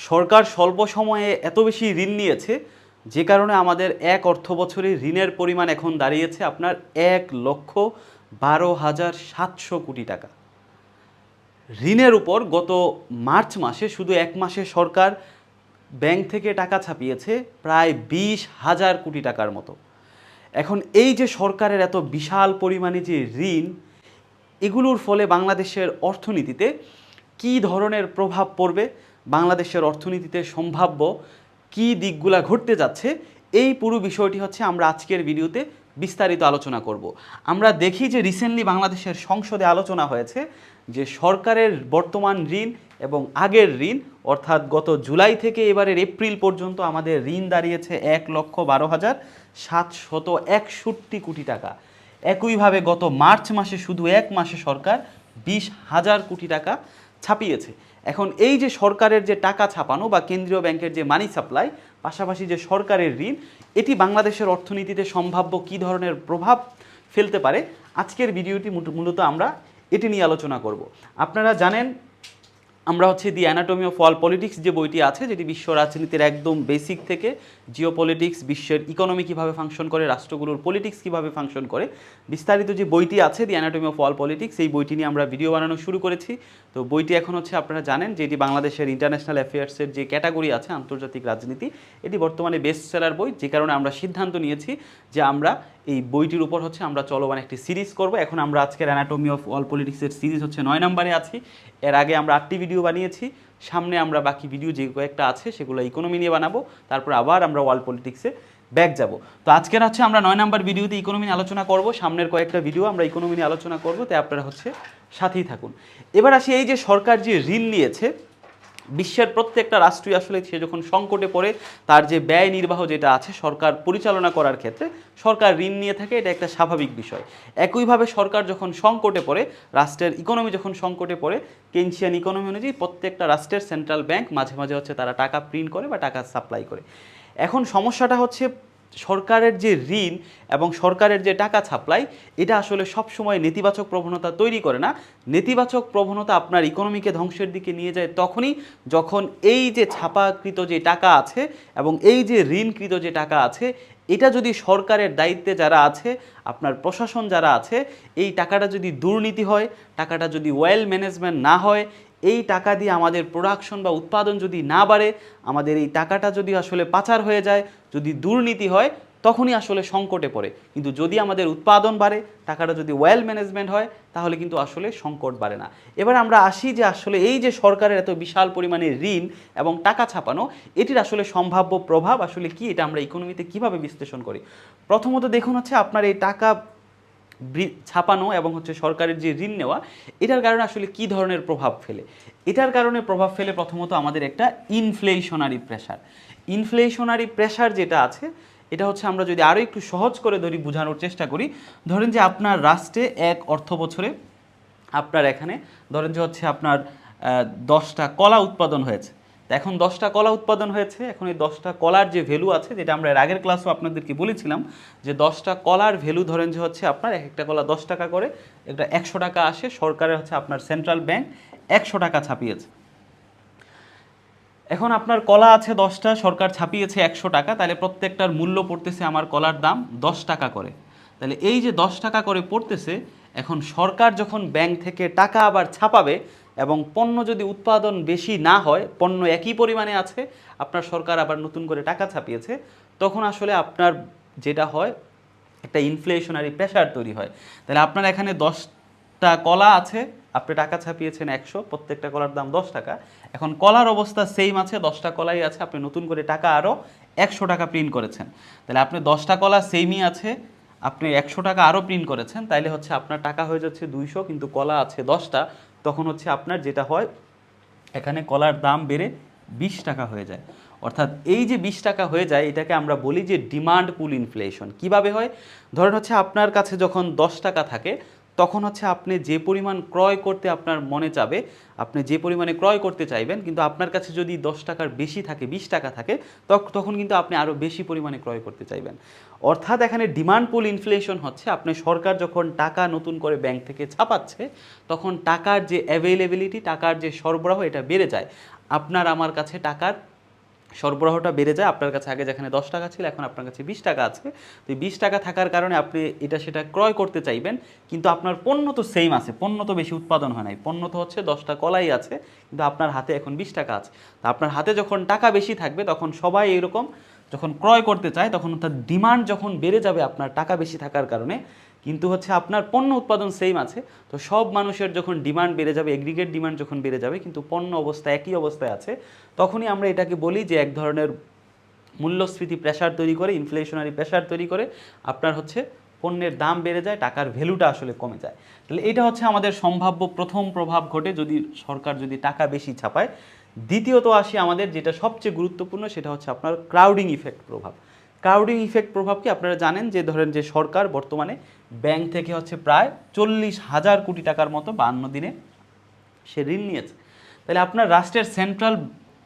সরকার স্বল্প সময়ে এত বেশি ঋণ নিয়েছে যে কারণে আমাদের এক অর্থবছরে ঋণের পরিমাণ এখন দাঁড়িয়েছে আপনার ১,১২,৭০০ কোটি টাকা। ঋণের উপর গত মার্চ মাসে শুধু এক মাসে সরকার ব্যাংক থেকে টাকা ছাপিয়েছে প্রায় ২০,০০০ কোটি টাকার মতো। এখন এই যে সরকারের এত বিশাল পরিমাণে যে ঋণ, এগুলোর ফলে বাংলাদেশের অর্থনীতিতে কী ধরনের প্রভাব পড়বে, বাংলাদেশের অর্থনীতিতে সম্ভাব্য কী দিকগুলা ঘটতে যাচ্ছে, এই পুরো বিষয়টি হচ্ছে আমরা আজকের ভিডিওতে বিস্তারিত আলোচনা করব। আমরা দেখি যে রিসেন্টলি বাংলাদেশের সংসদে আলোচনা হয়েছে যে সরকারের বর্তমান ঋণ এবং আগের ঋণ, অর্থাৎ গত জুলাই থেকে এবারের এপ্রিল পর্যন্ত আমাদের ঋণ দাঁড়িয়েছে ১,১২,৭61 কোটি টাকা। একইভাবে গত মার্চ মাসে শুধু এক মাসে সরকার ২০,০০০ কোটি টাকা ছাপিয়েছে। এখন এই যে সরকারের যে টাকা ছাপানো বা কেন্দ্রীয় ব্যাংকের যে মানি সাপ্লাই, পাশাপাশি যে সরকারের ঋণ, এটি বাংলাদেশের অর্থনীতিতে সম্ভাব্য কী ধরনের প্রভাব ফেলতে পারে, আজকের ভিডিওটি মূলত আমরা এটি নিয়ে আলোচনা করব। আপনারা জানেন আমরা হচ্ছে দি অ্যানাটমি অফ ওয়ার্ল্ড পলিটিক্স যে বইটি আছে, যেটি বিশ্ব রাজনীতির একদম বেসিক থেকে জিও পলিটিক্স, বিশ্বের ইকোনমি কীভাবে ফাংশন করে, রাষ্ট্রগুলোর পলিটিক্স কীভাবে ফাংশন করে, বিস্তারিত যে বইটি আছে দি অ্যানাটমি অফ ওয়ার্ল্ড পলিটিক্স, এই বইটি নিয়ে আমরা ভিডিও বানানো শুরু করেছি। তো বইটি এখন হচ্ছে আপনারা জানেন যে এটি বাংলাদেশের ইন্টারন্যাশনাল অ্যাফেয়ার্সের যে ক্যাটাগরি আছে আন্তর্জাতিক রাজনীতি, এটি বর্তমানে বেস্ট সেলার বই, যে কারণে আমরা সিদ্ধান্ত নিয়েছি যে আমরা এই বইটির উপর হচ্ছে আমরা চলমান একটি সিরিজ করব। এখন আমরা আজকের অ্যানাটমি অফ ওয়ার্ল্ড পলিটিক্সের সিরিজ হচ্ছে ৯ নম্বরে আছি। এর আগে আমরা ৮টি ভিডিও বানিয়েছি, সামনে আমরা বাকি ভিডিও যে কয়েকটা আছে সেগুলো ইকোনমি নিয়ে বানাবো, তারপর আবার আমরা ওয়ার্ল্ড পলিটিক্সে ব্যাক যাব। তো আজকের হচ্ছে আমরা ৯ নম্বর ভিডিওতে ইকোনমি নিয়ে আলোচনা করব, সামনের কয়েকটা ভিডিও আমরা ইকোনমি নিয়ে আলোচনা করব, তাই আপনারা হচ্ছে সাথেই থাকুন। এবার আসি এই যে সরকার যে ঋণ নিয়েছে, বিশ্বের প্রত্যেকটা রাষ্ট্রই আসলে সে যখন সংকটে পড়ে তার যে ব্যয় নির্বাহ যেটা আছে সরকার পরিচালনা করার ক্ষেত্রে সরকার ঋণ নিয়ে থাকে, এটা একটা স্বাভাবিক বিষয়। একইভাবে সরকার যখন সংকটে পড়ে, রাষ্ট্রের ইকোনমি যখন সংকটে পড়ে, কেনশিয়ান ইকোনমি অনুযায়ী প্রত্যেকটা রাষ্ট্রের সেন্ট্রাল ব্যাংক মাঝে মাঝে হচ্ছে তারা টাকা প্রিন্ট করে বা টাকা সাপ্লাই করে। এখন সমস্যাটা হচ্ছে সরকারের যে ঋণ এবং সরকারের যে টাকা সাপ্লাই, এটা আসলে সবসময় নেতিবাচক প্রবণতা তৈরি করে না। নেতিবাচক প্রবণতা আপনার ইকোনমিকে ধ্বংসের দিকে নিয়ে যায় তখনই যখন এই যে ছাপাকৃত যে টাকা আছে এবং এই যে ঋণকৃত যে টাকা আছে, এটা যদি সরকারের দায়িত্বে যারা আছে, আপনার প্রশাসন যারা আছে, এই টাকাটা যদি দুর্নীতি হয়, টাকাটা যদি ওয়েল ম্যানেজমেন্ট না হয়, এই টাকা দিয়ে আমাদের প্রোডাকশন বা উৎপাদন যদি না বাড়ে, আমাদের এই টাকাটা যদি আসলে পাচার হয়ে যায়, যদি দুর্নীতি হয়, তখনই আসলে সংকটে পড়ে। কিন্তু যদি আমাদের উৎপাদন বাড়ে, টাকাটা যদি ওয়েল ম্যানেজমেন্ট হয়, তাহলে কিন্তু আসলে সংকট বাড়ে না। এবার আমরা আসি যে আসলে এই যে সরকারের এত বিশাল পরিমাণে ঋণ এবং টাকা ছাপানো, এটির আসলে সম্ভাব্য প্রভাব আসলে কি, এটা আমরা ইকোনমিতে কিভাবে বিশ্লেষণ করি। প্রথমত দেখুন হচ্ছে আপনার এই টাকা ছাপানো এবং হচ্ছে সরকারের যে ঋণ নেওয়া, এটার কারণে আসলে কি ধরনের প্রভাব ফেলে। এটার কারণে প্রভাব ফেলে প্রথমত আমাদের একটা ইনফ্লেশনারি প্রেশার। ইনফ্লেশনারি প্রেশার যেটা আছে, এটা হচ্ছে আমরা যদি আরও একটু সহজ করে ধরি, বোঝানোর চেষ্টা করি। ধরেন যে আপনার রাষ্ট্রে এক অর্থ বছরে আপনার এখানে ধরেন যে হচ্ছে আপনার 10টা কলা উৎপাদন হয়েছে। এখন 10টা কলা উৎপাদন হয়েছে, এখন এই 10টা কলার যে ভ্যালু আছে, যেটা আমরা এর আগের ক্লাসও আপনাদেরকে বলেছিলাম যে 10টা কলার ভ্যালু ধরেন যে হচ্ছে আপনার এক একটা কলা 10 টাকা করে, একটা 100 টাকা আসে, সরকারের হচ্ছে আপনার সেন্ট্রাল ব্যাংক 100 টাকা ছাপিয়েছে। এখন আপনার কলা আছে 10টা, সরকার ছাপিয়েছে 100 টাকা, তাহলে প্রত্যেকটার মূল্য পড়তেছে আমার কলার দাম 10 টাকা করে। তাহলে এই যে 10 টাকা করে পড়তেছে, এখন সরকার যখন ব্যাংক থেকে টাকা আবার ছাপাবে এবং পণ্য যদি উৎপাদন বেশি না হয়, পণ্য একই পরিমাণে আছে, আপনার সরকার আবার নতুন করে টাকা ছাপিয়েছে, তখন আসলে আপনার যেটা হয় একটা ইনফ্লেশনারি প্রেশার তৈরি হয়। তাহলে আপনার এখানে 10টা কলা আছে, আপনি টাকা ছাপিয়েছেন 100, প্রত্যেকটা কলার দাম 10 টাকা। এখন কলার অবস্থা সেম আছে, 10টা কলাই আছে, আপনি নতুন করে টাকা আরও 100 টাকা প্রিন্ট করেছেন। তাহলে আপনি 10টা কলা সেমই আছে, আপনি 100 টাকা আরও প্রিন্ট করেছেন, তাইলে হচ্ছে আপনার টাকা হয়ে যাচ্ছে 200, কিন্তু কলা আছে 10টা, তখন হচ্ছে আপনার যেটা হয় এখানে কলার দাম বেড়ে 20 টাকা হয়ে যায়। অর্থাৎ এই যে 20 টাকা হয়ে যায়, এটাকে আমরা বলি যে ডিমান্ড পুল ইনফ্লেশন। কিভাবে হয়? ধরেন হচ্ছে আপনার কাছে যখন 10 টাকা থাকে, তখন হচ্ছে আপনি যে পরিমাণ ক্রয় করতে আপনার মনে চাবে, আপনি যে পরিমাণে ক্রয় করতে চাইবেন, কিন্তু আপনার কাছে যদি 10 টাকার বেশি থাকে, 20 টাকা থাকে, তখন কিন্তু আপনি আরও বেশি পরিমাণে ক্রয় করতে চাইবেন। অর্থাৎ এখানে ডিমান্ড পুল ইনফ্লেশন হচ্ছে আপনি সরকার যখন টাকা নতুন করে ব্যাংক থেকে ছাপাচ্ছে, তখন টাকার যে অ্যাভেলেবিলিটি, টাকার যে সরবরাহ, এটা বেড়ে যায়। আপনার আমার কাছে টাকার সরবরাহটা বেড়ে যায়। আপনার কাছে আগে যেখানে 10 টাকা ছিল এখন আপনার কাছে 20 টাকা আছে। তো এই 20 টাকা থাকার কারণে আপনি এটা সেটা ক্রয় করতে চাইবেন, কিন্তু আপনার পণ্য তো সেম আছে, পণ্য তো বেশি উৎপাদন হয় নাই, পণ্য তো হচ্ছে 10টা কলাই আছে, কিন্তু আপনার হাতে এখন 20 টাকা আছে। তা আপনার হাতে যখন টাকা বেশি থাকবে তখন সবাই এরকম যখন ক্রয় করতে চায় তখন তার ডিমান্ড যখন বেড়ে যাবে আপনার টাকা বেশি থাকার কারণে, কিন্তু হচ্ছে আপনার পণ্য উৎপাদন সেম আছে, তো সব মানুষের যখন ডিমান্ড বেড়ে যাবে, এগ্রিগেট ডিমান্ড যখন বেড়ে যাবে কিন্তু পণ্য অবস্থা একই অবস্থায় আছে, তখনই আমরা এটাকে বলি যে এক ধরনের মূল্যস্ফীতি প্রেশার তৈরি করে, ইনফ্লেশনারি প্রেশার তৈরি করে, আপনার হচ্ছে পণ্যের দাম বেড়ে যায়, টাকার ভ্যালুটা আসলে কমে যায়। তাহলে এটা হচ্ছে আমাদের সম্ভাব্য প্রথম প্রভাব ঘটে যদি সরকার যদি টাকা বেশি ছাপায়। দ্বিতীয়ত আসি আমাদের যেটা সবচেয়ে গুরুত্বপূর্ণ, সেটা হচ্ছে আপনার ক্রাউডিং ইফেক্ট প্রভাব। ক্রাউডিং ইফেক্ট প্রভাব কি, আপনারা জানেন যে ধরেন যে সরকার বর্তমানে ব্যাংক থেকে হচ্ছে প্রায় 40,000 কোটি টাকার মতো 52 দিনে সে ঋণ নিয়েছে। তাহলে আপনার রাষ্ট্রের সেন্ট্রাল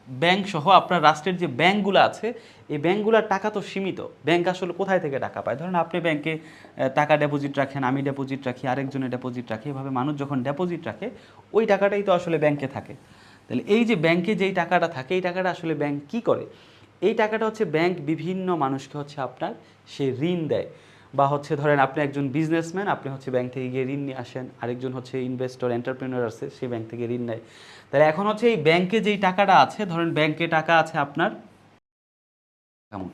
ব্যাংক সহ আপনার রাষ্ট্রের যে ব্যাংকগুলো আছে এই ব্যাংকগুলোর টাকা তো সীমিত। ব্যাংক আসলে কোথায় থেকে টাকা পায়? ধরুন আপনি ব্যাংকে টাকা ডেপোজিট রাখেন, আমি ডেপোজিট রাখি, আরেকজনে ডেপোজিট রাখে, এভাবে মানুষ যখন ডেপোজিট রাখে ওই টাকাটাই তো আসলে ব্যাংকে থাকে। তাহলে এই যে ব্যাংকে যেই টাকাটা থাকে এই টাকাটা আসলে ব্যাংক কী করে? এই টাকাটা হচ্ছে ব্যাংক বিভিন্ন মানুষকে হচ্ছে আপনার সে ঋণ দেয়, বা হচ্ছে ধরেন আপনি একজন বিজনেসম্যান, আপনি হচ্ছে ব্যাংক থেকে গিয়ে ঋণ নিয়ে আসেন, আরেকজন হচ্ছে ইনভেস্টর এন্টারপ্রেনার আছে সে ব্যাংক থেকে ঋণ নেয়। তাহলে এখন হচ্ছে এই ব্যাংকে যেই টাকাটা আছে, ধরেন ব্যাংকে টাকা আছে আপনার কেমন,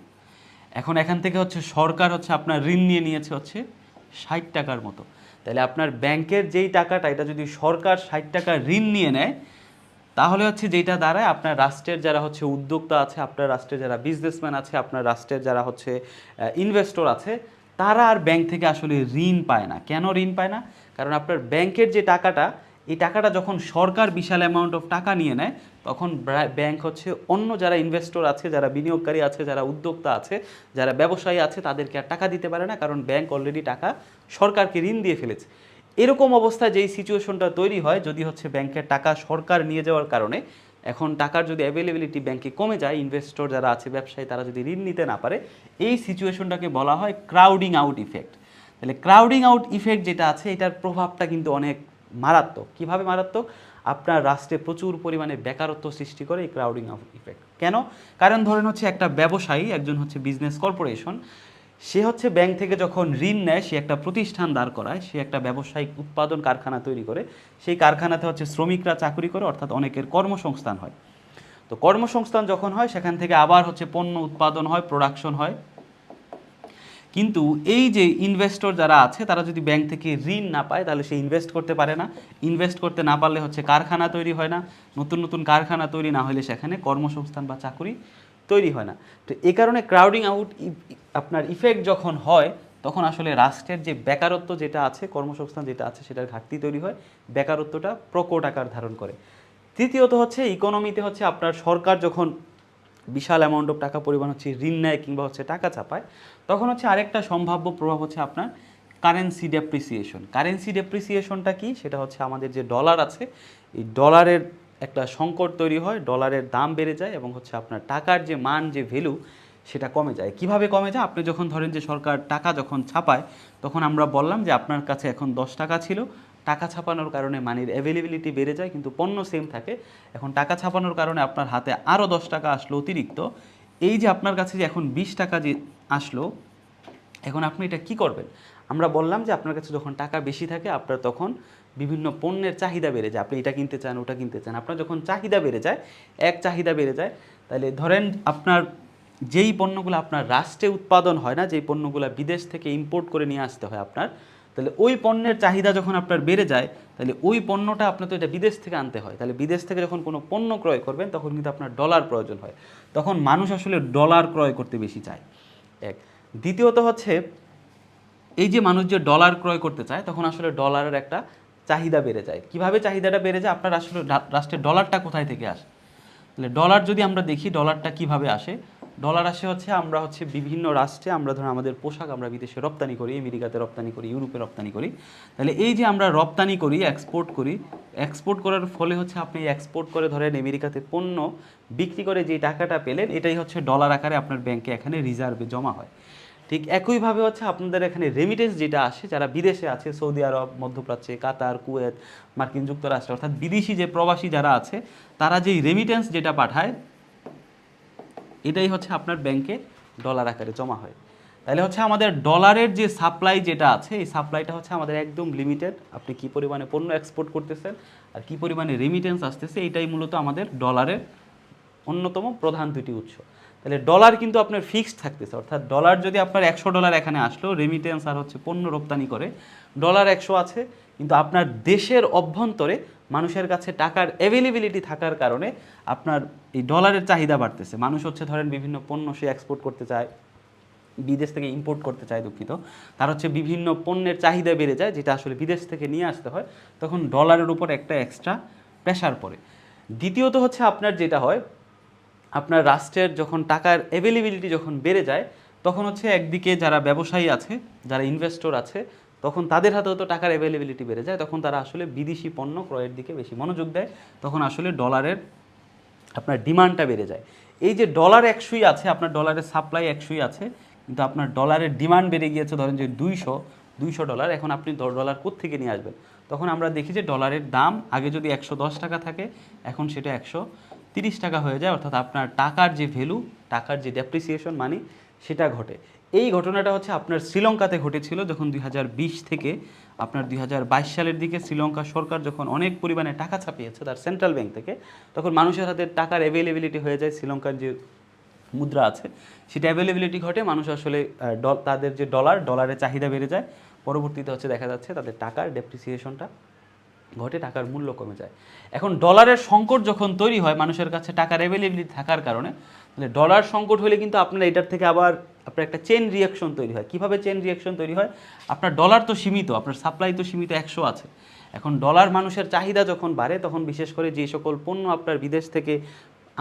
এখন এখান থেকে হচ্ছে সরকার হচ্ছে আপনার ঋণ নিয়ে নিয়েছে হচ্ছে 60 টাকার মতো। তাহলে আপনার ব্যাংকের যেই টাকাটা এটা যদি সরকার 60 টাকা ঋণ নিয়ে নেয়, তাহলে হচ্ছে যেটা দাঁড়ায় আপনার রাষ্ট্রের যারা হচ্ছে উদ্যোক্তা আছে, আপনার রাষ্ট্রের যারা বিজনেসম্যান আছে, আপনার রাষ্ট্রের যারা হচ্ছে ইনভেস্টর আছে, তারা আর ব্যাংক থেকে আসলে ঋণ পায় না। কেন ঋণ পায় না? কারণ আপনার ব্যাংকের যে টাকাটা, এই টাকাটা যখন সরকার বিশাল অ্যামাউন্ট অফ টাকা নিয়ে নেয়, তখন ব্যাংক হচ্ছে অন্য যারা ইনভেস্টর আছে, যারা বিনিয়োগকারী আছে, যারা উদ্যোক্তা আছে, যারা ব্যবসায়ী আছে, তাদেরকে আর টাকা দিতে পারে না, কারণ ব্যাংক অলরেডি টাকা সরকারকে ঋণ দিয়ে ফেলেছে। এরকম অবস্থায় যেই সিচুয়েশনটা তৈরি হয়, যদি হচ্ছে ব্যাংকের টাকা সরকার নিয়ে যাওয়ার কারণে এখন টাকার যদি অ্যাভেলেবিলিটি ব্যাংকে কমে যায়, ইনভেস্টর যারা আছে ব্যবসায়ী তারা যদি ঋণ নিতে না পারে, এই সিচুয়েশনটাকে বলা হয় ক্রাউডিং আউট ইফেক্ট। তাহলে ক্রাউডিং আউট ইফেক্ট যেটা আছে এটার প্রভাবটা কিন্তু অনেক মারাত্মক। কিভাবে মারাত্মক? আপনার রাষ্ট্রে প্রচুর পরিমাণে বেকারত্ব সৃষ্টি করে এই ক্রাউডিং আউট ইফেক্ট। কেন? কারণ ধরেন হচ্ছে একটা ব্যবসায়ী, একজন হচ্ছে বিজনেস কর্পোরেশন, সে হচ্ছে ব্যাংক থেকে যখন ঋণ নেয়, সে একটা প্রতিষ্ঠান দাঁড় করায়, সে একটা ব্যবসায়িক উৎপাদন কারখানা তৈরি করে, সেই কারখানাতে হচ্ছে শ্রমিকরা চাকরি করে, অর্থাৎ অনেকের কর্মসংস্থান হয়। তো কর্মসংস্থান যখন হয় সেখান থেকে আবার হচ্ছে পণ্য উৎপাদন হয়, প্রোডাকশন হয়। কিন্তু এই যে ইনভেস্টর যারা আছে তারা যদি ব্যাংক থেকে ঋণ না পায় তাহলে সে ইনভেস্ট করতে পারে না। ইনভেস্ট করতে না পারলে হচ্ছে কারখানা তৈরি হয় না, নতুন নতুন কারখানা তৈরি না হলে সেখানে কর্মসংস্থান বা চাকরি তৈরি হয় না। তো এই কারণে ক্রাউডিং আউট আপনার ইফেক্ট যখন হয় তখন আসলে রাষ্ট্রের যে বেকারত্ব যেটা আছে, কর্মসংস্থান যেটা আছে সেটার ঘাটতি তৈরি হয়, বেকারত্বটা প্রকট আকার ধারণ করে। তৃতীয়ত হচ্ছে ইকোনমিতে হচ্ছে আপনার সরকার যখন বিশাল অ্যামাউন্ট অফ টাকা পরিমাণ হচ্ছে ঋণ নেয় কিংবা হচ্ছে টাকা চাপায়, তখন হচ্ছে আরেকটা সম্ভাব্য প্রভাব হচ্ছে আপনার কারেন্সি ডেপ্রিসিয়েশন। কারেন্সি ডেপ্রিসিয়েশনটা কি? সেটা হচ্ছে আমাদের যে ডলার আছে এই ডলারের একটা সংকট তৈরি হয়, ডলারের দাম বেড়ে যায় এবং হচ্ছে আপনার টাকার যে মান, যে ভ্যালু, সেটা কমে যায়। কিভাবে কমে যায়? আপনি যখন ধরেন যে সরকার টাকা যখন ছাপায়, তখন আমরা বললাম যে আপনার কাছে এখন 10 টাকা ছিল, টাকা ছাপানোর কারণে মানির অ্যাভেলেবিলিটি বেড়ে যায় কিন্তু পণ্য সেম থাকে। এখন টাকা ছাপানোর কারণে আপনার হাতে আরও 10 টাকা আসলো অতিরিক্ত। এই যে আপনার কাছে যে এখন 20 টাকা যে আসলো, এখন আপনি এটা কি করবেন? আমরা বললাম যে আপনার কাছে যখন টাকা বেশি থাকে আপনার তখন বিভিন্ন পণ্যের চাহিদা বেড়ে যায়, আপনি এটা কিনতে চান, ওটা কিনতে চান। আপনার যখন চাহিদা বেড়ে যায়, চাহিদা বেড়ে যায়, তাহলে ধরেন আপনার যেই পণ্যগুলো আপনার রাষ্ট্রে উৎপাদন হয় না, যেই পণ্যগুলো বিদেশ থেকে ইম্পোর্ট করে নিয়ে আসতে হয় আপনার, তাহলে ওই পণ্যের চাহিদা যখন আপনার বেড়ে যায়, তাহলে ওই পণ্যটা আপনার তো এটা বিদেশ থেকে আনতে হয়। তাহলে বিদেশ থেকে যখন কোনো পণ্য ক্রয় করবেন তখন কিন্তু আপনার ডলার প্রয়োজন হয়, তখন মানুষ আসলে ডলার ক্রয় করতে বেশি চায়। এক। দ্বিতীয়ত হচ্ছে এই যে মানুষ যে ডলার ক্রয় করতে চায় তখন আসলে ডলারের একটা চাহিদা বেড়ে যায়। কিভাবে চাহিদাটা বেড়ে যায়? আপনার আসলে রাষ্ট্রের ডলারটা কোথায় থেকে আসে? তাহলে ডলার যদি আমরা দেখি, ডলারটা কিভাবে আসে? ডলার আসে হচ্ছে আমরা হচ্ছে বিভিন্ন রাষ্ট্রে, আমরা ধরুন আমাদের পোশাক আমরা বিদেশে রপ্তানি করি, আমেরিকাতে রপ্তানি করি, ইউরোপে রপ্তানি করি। তাহলে এই যে আমরা রপ্তানি করি, এক্সপোর্ট করি, এক্সপোর্ট করার ফলে হচ্ছে আপনি এক্সপোর্ট করে ধরেন আমেরিকাতে পণ্য বিক্রি করে যে টাকাটা পেলেন, এটাই হচ্ছে ডলার আকারে আপনার ব্যাংকে এখানে রিজার্ভে জমা হয়। ঠিক একইভাবে হচ্ছে আপনাদের এখানে রেমিটেন্স যেটা আসে, যারা বিদেশে আছে, সৌদি আরব, মধ্যপ্রাচ্যে, কাতার, কুয়েত, মার্কিন যুক্তরাষ্ট্র, অর্থাৎ বিদেশি যে প্রবাসী যারা আছে, তারা যেই রেমিটেন্স যেটা পাঠায়, এটাই হচ্ছে আপনার ব্যাংকে ডলার আকারে জমা হয়। তাহলে হচ্ছে আমাদের ডলারের যে সাপ্লাই যেটা আছে, এই সাপ্লাইটা হচ্ছে আমাদের একদম লিমিটেড। আপনি কি পরিমাণে পণ্য এক্সপোর্ট করতেছেন আর কি পরিমাণে রেমিটেন্স আসতেছে, এটাই মূলত আমাদের ডলারের অন্যতম প্রধান দুটি উৎস। তাহলে ডলার কিন্তু আপনার ফিক্সড থাকতেছে, অর্থাৎ ডলার যদি আপনার $100 এখানে আসলো, রেমিটেন্স আর হচ্ছে পণ্য রপ্তানি করে ডলার 100 আছে, কিন্তু আপনার দেশের অভ্যন্তরে মানুষের কাছে টাকার অ্যাভেলেবিলিটি থাকার কারণে আপনার এই ডলারের চাহিদা বাড়তেছে। মানুষ হচ্ছে ধরেন বিভিন্ন পণ্য সে এক্সপোর্ট করতে চায়, বিদেশ থেকে ইম্পোর্ট করতে চায়, দুঃখিত, তার হচ্ছে বিভিন্ন পণ্যের চাহিদা বেড়ে যায়, যেটা আসলে বিদেশ থেকে নিয়ে আসতে হয়, তখন ডলারের উপর একটা এক্সট্রা প্রেশার পড়ে। দ্বিতীয়ত হচ্ছে আপনার যেটা হয়, আপনার রাষ্ট্রের যখন টাকার অ্যাভেলেবিলিটি যখন বেড়ে যায়, তখন হচ্ছে একদিকে যারা ব্যবসায়ী আছে, যারা ইনভেস্টর আছে, তখন তাদের হাতেও তো টাকার অ্যাভেলেবিলিটি বেড়ে যায়, তখন তারা আসলে বিদেশি পণ্য ক্রয়ের দিকে বেশি মনোযোগ দেয়, তখন আসলে ডলারের আপনার ডিমান্ডটা বেড়ে যায়। এই যে ডলার 100ই আছে, আপনার ডলারের সাপ্লাই 100ই আছে, কিন্তু আপনার ডলারের ডিমান্ড বেড়ে গিয়েছে ধরেন যে 200 ডলার, এখন আপনি ডলার কোত্থেকে নিয়ে আসবেন? তখন আমরা দেখি যে ডলারের দাম আগে যদি 110 টাকা থাকে, এখন সেটা 130 টাকা হয়ে যায়, অর্থাৎ আপনার টাকার যে ভ্যালু, টাকার যে ডেপ্রিসিয়েশন মানে, সেটা ঘটে। এই ঘটনাটা হচ্ছে আপনার শ্রীলঙ্কাতে ঘটেছিল, যখন 2020 থেকে আপনার 2022 সালের দিকে শ্রীলঙ্কা সরকার যখন অনেক পরিমাণে টাকা ছাপিয়েছে তার সেন্ট্রাল ব্যাংক থেকে, তখন মানুষের হাতে টাকার অ্যাভেলেবিলিটি হয়ে যায়, শ্রীলঙ্কার যে মুদ্রা আছে সেটা অ্যাভেলেবিলিটি ঘটে, মানুষ আসলে তাদের যে ডলারের চাহিদা বেড়ে যায়, পরবর্তীতে হচ্ছে দেখা যাচ্ছে তাদের টাকার ডেপ্রিসিয়েশনটা ঘটে, টাকার মূল্য কমে যায়। এখন ডলারের সংকট যখন তৈরি হয় মানুষের কাছে টাকার অ্যাভেলেবিলিটি থাকার কারণে, তাহলে ডলার সংকট হলে কিন্তু আপনার এটার থেকে আবার আপনার একটা চেন রিয়াকশন তৈরি হয়। কিভাবে চেন রিয়াকশন তৈরি হয়? আপনার ডলার তো সীমিত, আপনার সাপ্লাই তো সীমিত, 100 আছে। এখন ডলার মানুষের চাহিদা যখন বাড়ে, তখন বিশেষ করে যে সকল পণ্য আপনার বিদেশ থেকে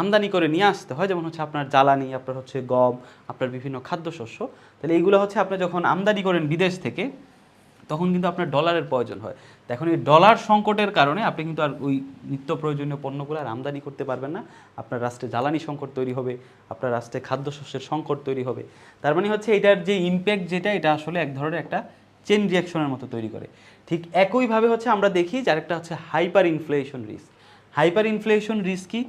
আমদানি করে নিয়ে আসতে হয়, যেমন হচ্ছে আপনার জ্বালানি, আপনার হচ্ছে গম, আপনার বিভিন্ন খাদ্যশস্য, তাহলে এইগুলো হচ্ছে আপনি যখন আমদানি করেন বিদেশ থেকে, তখন কিন্তু আপনার ডলারের প্রয়োজন হয়। তো এখন এই ডলার সংকটের কারণে আপনি কিন্তু আর ওই নিত্য প্রয়োজনীয় পণ্যগুলো আর আমদানি করতে পারবেন না, আপনার রাষ্ট্রে জ্বালানি সংকট তৈরি হবে, আপনার রাষ্ট্রে খাদ্যশস্যের সংকট তৈরি হবে। তার মানে হচ্ছে এটার যে ইম্প্যাক্ট যেটা, এটা আসলে এক ধরনের একটা চেন রিয়াকশনের মতো তৈরি করে। ঠিক একইভাবে হচ্ছে আমরা দেখি যে আরেকটা হচ্ছে hyper inflation risk. Hyper inflation risk কি?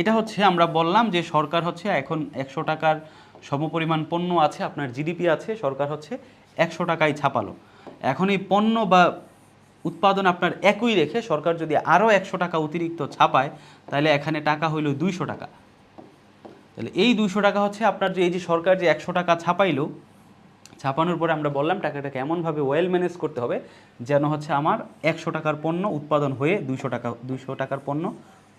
এটা হচ্ছে আমরা বললাম যে সরকার হচ্ছে এখন 100 টাকার সমপরিমাণ পণ্য আছে, আপনার জিডিপি আছে, সরকার হচ্ছে 100 টাকায় ছাপালো। এখন এই পণ্য বা উৎপাদন আপনার একই রেখে সরকার যদি আরও 100 টাকা অতিরিক্ত ছাপায়, তাহলে এখানে টাকা হইল 200 টাকা। তাহলে এই 200 টাকা হচ্ছে আপনার যে এই যে সরকার যে 100 টাকা ছাপাইলো, ছাপানোর পরে আমরা বললাম টাকাটাকে এমনভাবে ওয়েল ম্যানেজ করতে হবে যেন হচ্ছে আমার 100 টাকার পণ্য উৎপাদন হয়ে 200 টাকার পণ্য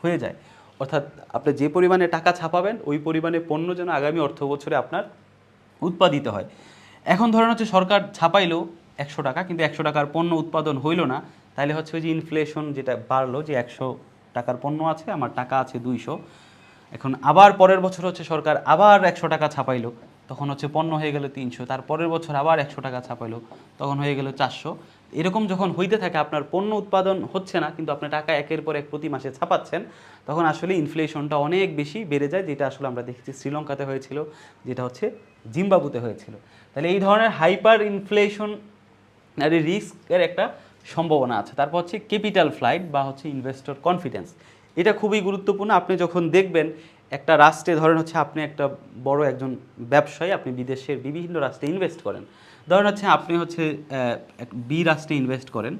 হয়ে যায়। অর্থাৎ আপনি যে পরিমাণে টাকা ছাপাবেন, ওই পরিমাণে পণ্য যেন আগামী অর্থ বছরে আপনার উৎপাদিত হয়। এখন ধরেন হচ্ছে সরকার ছাপাইলো 100 টাকা, কিন্তু 100 টাকার পণ্য উৎপাদন হইল না, তাহলে হচ্ছে ওই যে ইনফ্লেশন যেটা বাড়লো, যে 100 টাকার পণ্য আছে, আমার টাকা আছে 200, এখন আবার পরের বছর হচ্ছে সরকার আবার 100 টাকা ছাপাইলো, তখন হচ্ছে পণ্য হয়ে গেল 300, তার পরের বছর আবার 100 টাকা ছাপাইলো, তখন হয়ে গেল 400। এরকম যখন হইতে থাকে, আপনার পণ্য উৎপাদন হচ্ছে না, কিন্তু আপনার টাকা একের পর এক প্রতি মাসে ছাপাচ্ছেন, তখন আসলে ইনফ্লেশনটা অনেক বেশি বেড়ে যায়, যেটা আসলে আমরা দেখেছি শ্রীলঙ্কাতে হয়েছিল, যেটা হচ্ছে জিম্বাবুতে হয়েছিল। তাহলে এই ধরনের হাইপার ইনফ্লেশন আর রিস্কের একটা সম্ভাবনা আছে। তারপর হচ্ছে ক্যাপিটাল ফ্লাইট বা হচ্ছে ইনভেস্টর কনফিডেন্স। এটা খুবই গুরুত্বপূর্ণ। আপনি যখন দেখবেন একটা রাষ্ট্রে, ধরেন হচ্ছে আপনি একটা বড় একজন ব্যবসায়ী, আপনি বিদেশের বিভিন্ন রাষ্ট্রে ইনভেস্ট করেন, ধরেন হচ্ছে আপনি হচ্ছে বি রাষ্ট্রে ইনভেস্ট করেন,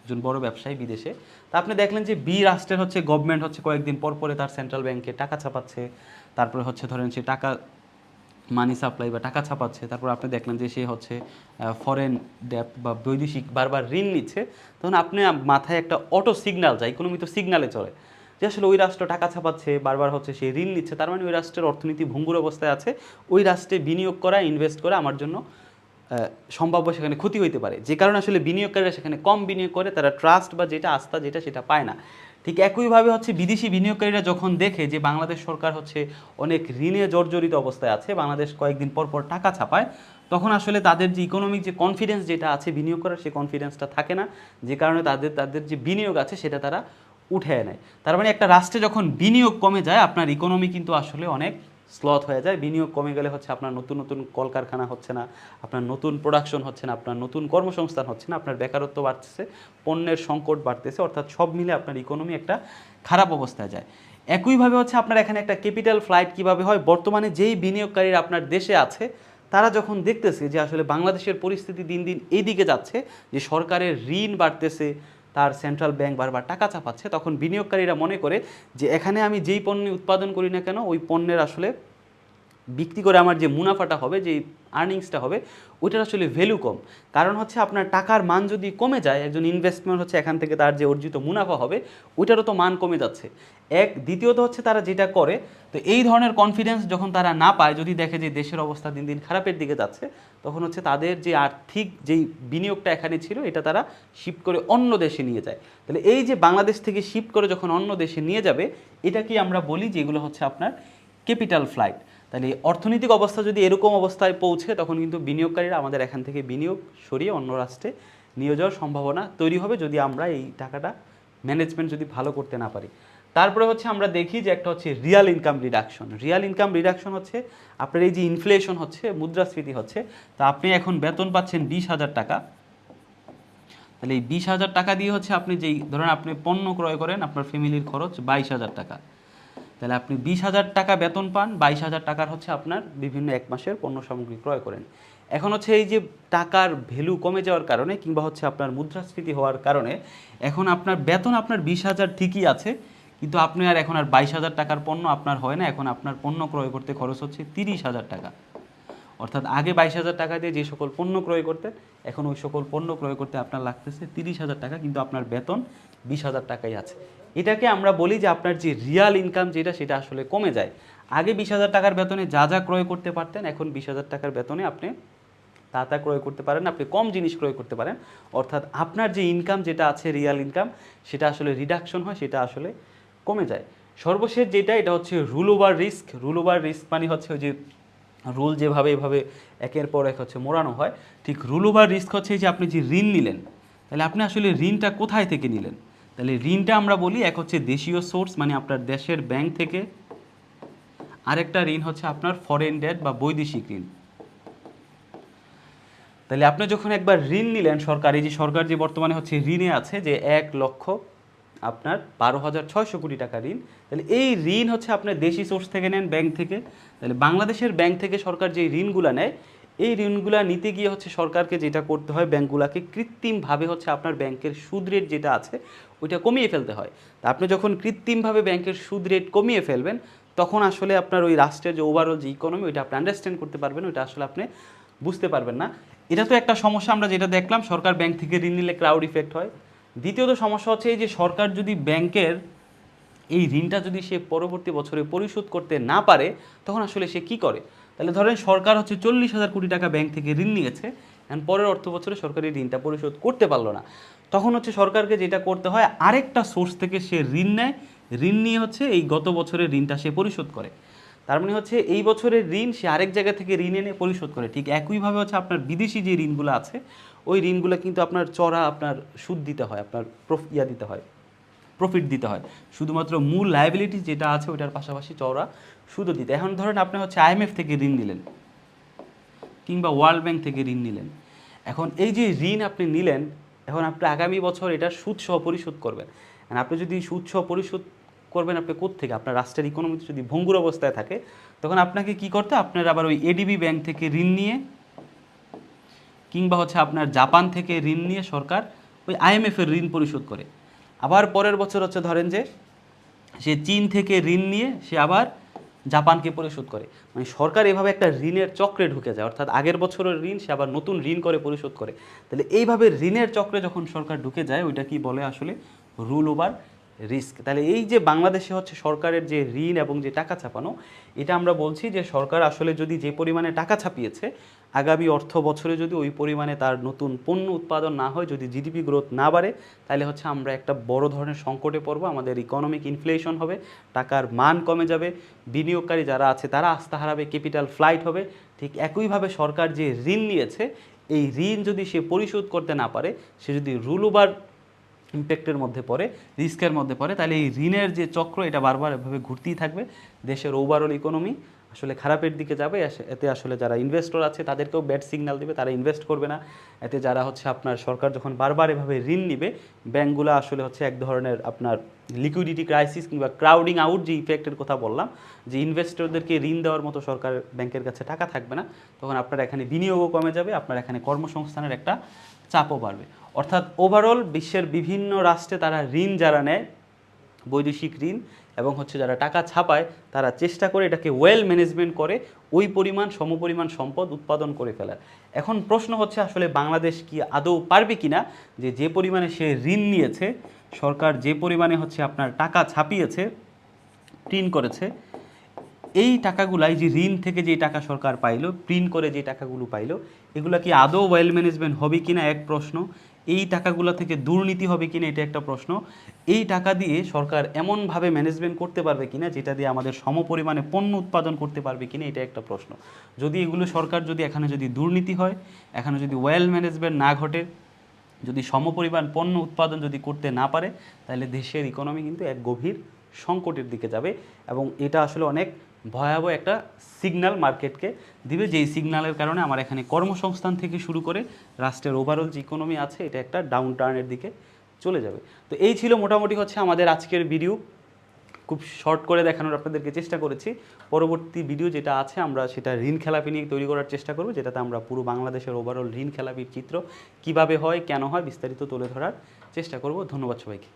একজন বড় ব্যবসায়ী বিদেশে, তা আপনি দেখলেন যে বি রাষ্ট্রের হচ্ছে গভর্নমেন্ট হচ্ছে কয়েকদিন পর পরে তার সেন্ট্রাল ব্যাংকে টাকা ছাপাচ্ছে, তারপরে হচ্ছে ধরেন সে টাকা মানি সাপ্লাই বা টাকা ছাপাচ্ছে, তারপর আপনি দেখলেন যে সে হচ্ছে ফরেন ডেপ্ট বা বৈদেশিক বারবার ঋণ নিচ্ছে, তখন আপনি মাথায় একটা অটো সিগন্যাল যায়, ইকোনমি তো সিগনালে চলে, যে আসলে ওই রাষ্ট্র টাকা ছাপাচ্ছে, বারবার হচ্ছে সে ঋণ নিচ্ছে, তার মানে ওই রাষ্ট্রের অর্থনীতি ভঙ্গুর অবস্থায় আছে, ওই রাষ্ট্রে বিনিয়োগ করা, ইনভেস্ট করা আমার জন্য সম্ভাব্য সেখানে ক্ষতি হইতে পারে, যে কারণে আসলে বিনিয়োগকারীরা সেখানে কম বিনিয়োগ করে, তারা ট্রাস্ট বা যেটা আস্থা যেটা সেটা পায় না। ঠিক একইভাবে হচ্ছে বিদেশি বিনিয়োগকারীরা যখন দেখে যে বাংলাদেশ সরকার হচ্ছে অনেক ঋণে জর্জরিত অবস্থায় আছে, বাংলাদেশ কয়েকদিন পর পর টাকা ছাপায়, তখন আসলে তাদের যে ইকোনমিক যে কনফিডেন্স যেটা আছে বিনিয়োগ করার, সেই কনফিডেন্সটা থাকে না, যে কারণে তাদের যে বিনিয়োগ আছে সেটা তারা উঠে নেয়। তার মানে একটা রাষ্ট্রে যখন বিনিয়োগ কমে যায়, আপনার ইকোনমি কিন্তু আসলে অনেক স্লথ হয়ে যায়। বিনিয়োগ কমে গেলে হচ্ছে আপনার নতুন নতুন কলকারখানা হচ্ছে না, আপনার নতুন প্রোডাকশন হচ্ছে না, আপনার নতুন কর্মসংস্থান হচ্ছে না, আপনার বেকারত্ব বাড়তেছে, পণ্যের সংকট বাড়তেছে, অর্থাৎ সব মিলে আপনার ইকোনমি একটা খারাপ অবস্থায় যায়। একইভাবে হচ্ছে আপনার এখানে একটা ক্যাপিটাল ফ্লাইট কীভাবে হয়, বর্তমানে যেই বিনিয়োগকারীরা আপনার দেশে আছে তারা যখন দেখতেছে যে আসলে বাংলাদেশের পরিস্থিতি দিন দিন এই দিকে যাচ্ছে, যে সরকারের ঋণ বাড়তেছে, তার সেন্ট্রাল ব্যাংক বারবার টাকা চাপাচ্ছে, তখন বিনিয়োগকারীরা মনে করে যে এখানে আমি যেই পণ্য উৎপাদন করি না কেন ওই পণ্যের আসলে বিক্রি করে আমার যে মুনাফাটা হবে, যে আর্নিংসটা হবে, ওইটার আসলে ভ্যালু কম। কারণ হচ্ছে আপনার টাকার মান যদি কমে যায়, একজন ইনভেস্টমেন্ট হচ্ছে এখান থেকে তার যে অর্জিত মুনাফা হবে ওইটারও তো মান কমে যাচ্ছে। দ্বিতীয়ত হচ্ছে তারা যেটা করে, তো এই ধরনের কনফিডেন্স যখন তারা না পায়, যদি দেখে যে দেশের অবস্থা দিন দিন খারাপের দিকে যাচ্ছে, তখন হচ্ছে তাদের যে আর্থিক যেই বিনিয়োগটা এখানে ছিল এটা তারা শিফট করে অন্য দেশে নিয়ে যায়। তাহলে এই যে বাংলাদেশ থেকে শিফট করে যখন অন্য দেশে নিয়ে যাবে, এটা কি আমরা বলি যে এগুলো হচ্ছে আপনার ক্যাপিটাল ফ্লাইট। তাহলে অর্থনৈতিক অবস্থা যদি এরকম অবস্থায় পৌঁছে, তখন কিন্তু বিনিয়োগকারীরা আমাদের এখান থেকে বিনিয়োগ সরিয়ে অন্য রাষ্ট্রে নিয়ে যাওয়ার সম্ভাবনা তৈরি হবে, যদি আমরা এই টাকাটা ম্যানেজমেন্ট যদি ভালো করতে না পারি। তারপরে হচ্ছে আমরা দেখি যে একটা হচ্ছে Real income reduction. Real income reduction হচ্ছে আপনার এই যে ইনফ্লেশন হচ্ছে, মুদ্রাস্ফীতি হচ্ছে, তো আপনি এখন বেতন পাচ্ছেন 20,000 টাকা, তাহলে এই 20,000 টাকা দিয়ে হচ্ছে আপনি যেই ধরেন আপনি পণ্য ক্রয় করেন, আপনার ফ্যামিলির খরচ 22,000 টাকা, তাহলে আপনি 20,000 টাকা বেতন পান, 22,000 টাকার হচ্ছে আপনার বিভিন্ন এক মাসের পণ্য সামগ্রী ক্রয় করেন। এখন হচ্ছে এই যে টাকার ভ্যালু কমে যাওয়ার কারণে কিংবা হচ্ছে আপনার মুদ্রাস্ফীতি হওয়ার কারণে এখন আপনার বেতন আপনার 20,000 ঠিকই আছে, কিন্তু আপনি আর এখন আর 22,000 টাকার পণ্য আপনার হয় না, এখন আপনার পণ্য ক্রয় করতে খরচ হচ্ছে 30,000 টাকা। অর্থাৎ আগে 22,000 টাকা দিয়ে যে সকল পণ্য ক্রয় করতেন, এখন ওই সকল পণ্য ক্রয় করতে আপনার লাগতেছে 30,000 টাকা, কিন্তু আপনার বেতন 20,000 টাকাই আছে। এটাকে আমরা বলি যে আপনার যে রিয়াল ইনকাম যেটা, সেটা আসলে কমে যায়। আগে 20,000 টাকার বেতনে যা যা ক্রয় করতে পারতেন, এখন 20,000 টাকার বেতনে আপনি তা ক্রয় করতে পারেন, আপনি কম জিনিস ক্রয় করতে পারেন। অর্থাৎ আপনার যে ইনকাম যেটা আছে, রিয়াল ইনকাম, সেটা আসলে রিডাকশন হয়, সেটা আসলে কমে যায়। সর্বশেষ যেটা, এটা হচ্ছে rule over risk. Rule over risk মানে হচ্ছে ওই যে রুল যেভাবে এভাবে একের পর এক হচ্ছে মোড়ানো হয়, ঠিক রুল ওভার রিস্ক হচ্ছে যে আপনি যে ঋণ নিলেন, তাহলে আপনি আসলে ঋণটা কোথায় থেকে নিলেন। তাহলে ঋণটা আমরা বলি, এক হচ্ছে দেশীয় সোর্স মানে আপনার দেশের ব্যাংক থেকে, আরেকটা ঋণ হচ্ছে আপনার ফরেন ডেট বা বৈদেশিক ঋণ। তাহলে আপনি যখন একবার ঋণ নিলেন, সরকারি যে সরকার যে বর্তমানে হচ্ছে ঋণে আছে যে 1,00,000 আপনার 12,600 কোটি টাকা ঋণ, তাহলে এই ঋণ হচ্ছে আপনার দেশি সোর্স থেকে নেন, ব্যাংক থেকে। তাহলে বাংলাদেশের ব্যাংক থেকে সরকার যে ঋণগুলো নেয়, এই ঋণগুলো নিতে গিয়ে হচ্ছে সরকারকে যেটা করতে হয়, ব্যাংকগুলোকে কৃত্রিমভাবে হচ্ছে আপনার ব্যাংকের সুদ রেট যেটা আছে ওইটা কমিয়ে ফেলতে হয়। তা আপনি যখন কৃত্রিমভাবে ব্যাংকের সুদ রেট কমিয়ে ফেলবেন, তখন আসলে আপনার ওই রাষ্ট্রের যে ওভারঅল যে ইকোনমি, ওইটা আপনি আন্ডারস্ট্যান্ড করতে পারবেন, ওইটা আসলে আপনি বুঝতে পারবেন না। এটা তো একটা সমস্যা আমরা যেটা দেখলাম, সরকার ব্যাংক থেকে ঋণ নিলে ক্রাউড ইফেক্ট হয়। দ্বিতীয়ত সমস্যা হচ্ছে এই যে সরকার যদি ব্যাংকের এই ঋণটা যদি সে পরবর্তী বছরে পরিশোধ করতে না পারে, তখন আসলে সে কি করে। তাহলে ধরেন সরকার হচ্ছে 40,000 কোটি টাকা ব্যাংক থেকে ঋণ নিয়েছে, এখন পরের অর্থ বছরে সরকারি ঋণটা পরিশোধ করতে পারলো না, তখন হচ্ছে সরকারকে যেটা করতে হয়, আরেকটা সোর্স থেকে সে ঋণ নেয়, ঋণ নিয়ে হচ্ছে এই গত বছরের ঋণটা সে পরিশোধ করে। তার মানে হচ্ছে এই বছরের ঋণ সে আরেক জায়গা থেকে ঋণ এনে পরিশোধ করে। ঠিক একইভাবে হচ্ছে আপনার বিদেশি যে ঋণগুলো আছে, ওই ঋণগুলো কিন্তু আপনার চড়া আপনার সুদ দিতে হয়, আপনার দিতে হয়, প্রফিট দিতে হয়, শুধুমাত্র মূল লায়াবিলিটি যেটা আছে ওইটার পাশাপাশি চওড়া সুদও দিতে। এখন ধরেন আপনি হচ্ছে IMF থেকে ঋণ নিলেন কিংবা ওয়ার্ল্ড ব্যাংক থেকে ঋণ নিলেন, এখন এই যে ঋণ আপনি নিলেন, এখন আপনি আগামী বছর এটা সুদসহ পরিশোধ করবেন। আপনি যদি সুদসহ পরিশোধ করবেন, আপনি কোত্থেকে, আপনার রাষ্ট্রের ইকোনমিতে যদি ভঙ্গুর অবস্থায় থাকে, তখন আপনাকে কি করতে, আপনার আবার ওই ADB ব্যাংক থেকে ঋণ নিয়ে কিংবা হচ্ছে আপনার জাপান থেকে ঋণ নিয়ে সরকার ওই IMF এর ঋণ পরিশোধ করে। আবার পরের বছর হচ্ছে ধরেন যে সে চীন থেকে ঋণ নিয়ে সে আবার জাপানকে পরিশোধ করে, মানে সরকার এভাবে একটা ঋণের চক্রে ঢুকে যায়, অর্থাৎ আগের বছরের ঋণ সে আবার নতুন ঋণ করে পরিশোধ করে। তাহলে এইভাবে ঋণের চক্রে যখন সরকার ঢুকে যায়, ওইটা কি বলে আসলে রুল ওভার রিস্ক। তাহলে এই যে বাংলাদেশে হচ্ছে সরকারের যে ঋণ এবং যে টাকা ছাপানো, এটা আমরা বলছি যে সরকার আসলে যদি যে পরিমাণে টাকা ছাপিয়েছে, আগামী অর্থ বছরে যদি ওই পরিমাণে তার নতুন পণ্য উৎপাদন না হয়, যদি জিডিপি গ্রোথ না বাড়ে, তাহলে হচ্ছে আমরা একটা বড় ধরনের সংকটে পড়বো, আমাদের ইকোনমিক ইনফ্লেশন হবে, টাকার মান কমে যাবে, বিনিয়োগকারী যারা আছে তারা আস্থা হারাবে, ক্যাপিটাল ফ্লাইট হবে। ঠিক একইভাবে সরকার যে ঋণ নিয়েছে, এই ঋণ যদি সে পরিশোধ করতে না পারে, সে যদি রুল ওভার ইম্প্যাক্টের মধ্যে পড়ে, রিস্কের মধ্যে পড়ে, তাহলে এই ঋণের যে চক্র, এটা বারবার এভাবে ঘুরতেই থাকবে, দেশের ওভারঅল ইকোনমি আসলে খারাপের দিকে যাবে। এতে আসলে যারা ইনভেস্টর আছে তাদেরকেও ব্যাড সিগন্যাল দিবে, তারা ইনভেস্ট করবে না। এতে যারা হচ্ছে আপনার সরকার যখন বারবার এভাবে ঋণ নিবে, ব্যাঙ্কগুলো আসলে হচ্ছে এক ধরনের আপনার লিকুইডিটি ক্রাইসিস কিংবা ক্রাউডিং আউট যে ইফেক্টের কথা বললাম, যে ইনভেস্টরদেরকে ঋণ দেওয়ার মতো সরকার ব্যাংকের কাছে টাকা থাকবে না, তখন আপনার এখানে বিনিয়োগও কমে যাবে, আপনার এখানে কর্মসংস্থানের একটা চাপও বাড়বে। অর্থাৎ ওভারঅল বিশ্বের বিভিন্ন রাষ্ট্রে তারা ঋণ যারা নেয়, বৈদেশিক ঋণ এবং হচ্ছে যারা টাকা ছাপায়, তারা চেষ্টা করে এটাকে ওয়েল ম্যানেজমেন্ট করে ওই পরিমাণ সমপরিমাণ সম্পদ উৎপাদন করে ফেলার। এখন প্রশ্ন হচ্ছে আসলে বাংলাদেশ কি আদৌ পারবে কিনা, যে পরিমাণে সে ঋণ নিয়েছে, সরকার যে পরিমাণে হচ্ছে আপনার টাকা ছাপিয়েছে, প্রিন্ট করেছে, এই টাকাগুলাই যে ঋণ থেকে যে টাকা সরকার পাইলো, প্রিন্ট করে যে টাকাগুলো পাইলো, এগুলা কি আদৌ ওয়েল ম্যানেজমেন্ট হবে কিনা এক প্রশ্ন। এই টাকাগুলো থেকে দুর্নীতি হবে কিনা এটা একটা প্রশ্ন। এই টাকা দিয়ে সরকার এমনভাবে ম্যানেজমেন্ট করতে পারবে কিনা যেটা দিয়ে আমাদের সমপরিমাণে পণ্য উৎপাদন করতে পারবে কিনা এটা একটা প্রশ্ন। যদি এগুলো সরকার যদি এখানে যদি দুর্নীতি হয়, এখানে যদি ওয়েল ম্যানেজমেন্ট না ঘটে, যদি সমপরিমাণ পণ্য উৎপাদন যদি করতে না পারে, তাহলে দেশের ইকোনমি কিন্তু এক গভীর সংকটের দিকে যাবে। এবং এটা আসলে অনেক ভয়াবহ একটা সিগন্যাল মার্কেটকে দিবে, যেই সিগন্যালের কারণে আমার এখানে কর্মসংস্থান থেকে শুরু করে রাষ্ট্রের ওভারঅল যে ইকোনমি আছে এটা একটা ডাউন টার্নের দিকে চলে যাবে। তো এই ছিল মোটামুটি হচ্ছে আমাদের আজকের ভিডিও। খুব শর্ট করে দেখানোর আপনাদেরকে চেষ্টা করেছি। পরবর্তী ভিডিও যেটা আছে আমরা সেটা ঋণ খেলাপি নিয়ে তৈরি করার চেষ্টা করব, যেটাতে আমরা পুরো বাংলাদেশের ওভারঅল ঋণ খেলাপির চিত্র কীভাবে হয়, কেন হয়, বিস্তারিত তুলে ধরার চেষ্টা করব। ধন্যবাদ সবাইকে।